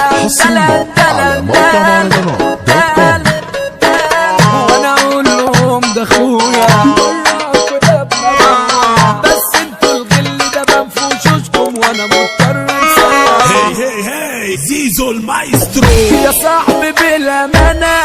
حصريا على موقع مهرجانات.com. وانا اقول لهم ده اخويا بس انتوا الغل ده بنفوشوشكم وانا مضطر هي زيزو المايسترو يا صاحبي بالامانه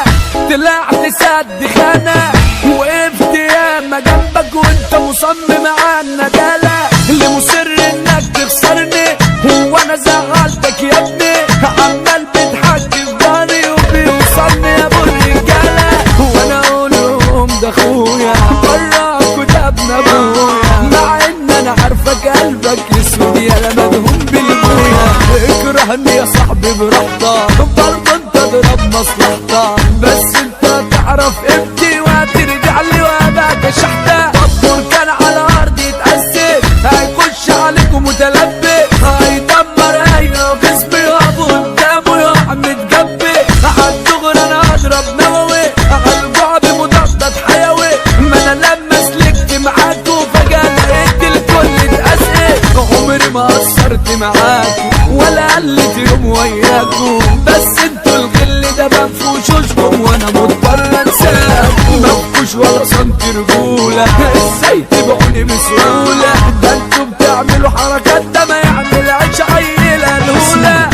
طلعت سد خانه وقفت ياما جنبك وانت مصمم على الندالة اللي مصر انك تخسرني هو انا زعلتك يا ابني عمال بتحكي في ضهري وبيوصلني يا ابو الرجاله وانا اقول لهم ده اخويا براك وده ابن ابويا مع ان انا عارفك قلبك اسود يا مدهون بالبويا اكرهني يا صاحبي براحتك برضه انت اضرب مصلحتك بس انت تعرف قيمتي وهترجع لي وابقى شحتة دكتور كان على ارضي يتأسف هيخش عليكم متلبس هيدمر ايوه جسمي وابو قدامه يقع متجبي هتدغر انا اضرب نووي هرجع بمضادات حيوي ما انا لما سلكت معاكوا فجأة لقيت الكل اتأسف عمري ما قصرت معاكوا ولا قلت يوم وياكوا بس انتوا الغل ده بنفوشوشكم وانا مضطر انساكوا مفكوش ولا سنتي رجولة ازاي تبعوني بسهولة ده انتوا بتعملوا حركات ده ما يعملهاش عيلة الهولة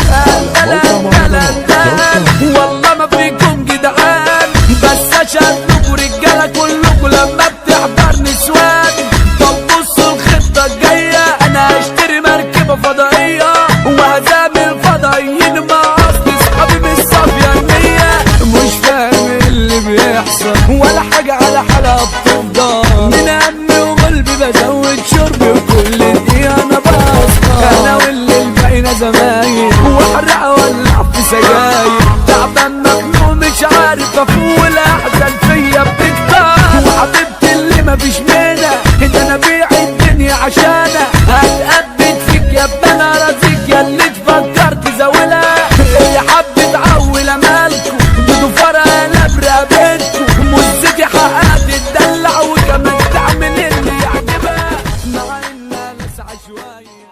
والله ما فيكم جدعان بس اشهد لكم رجالة كلكم لما بتحضر نسوان طب بصوا الخطة الجاية انا هشتري مركبة فضائية وهزامل فضائيين مع اصل اصحابي من الصافية المية مش فاهم اللي بيحصل ولا حاجة على حالها بتفضل من همي وقلبي بزود شربي وكل دقيقة انا بصحى انا واللي الباقينا زمايل واحرق اولع في سجاير تعبان مخنوق مش عارف افوق الاحزان فيا بتكتر وحبيبتي اللي مفيش منها ده انا بيع الدنيا عشانها هتقبت فيك يا ابني انا رازيك يا اللي تفكرت زاولها هي حبت عول مالكم بدو فرقة نبرة بينكم مزتي حقها تتدلع وكمان تعمل اللي يعجبها مع انها لسعة شوية.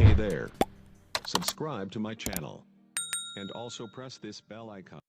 Hey there. Subscribe to my channel and also press this bell icon.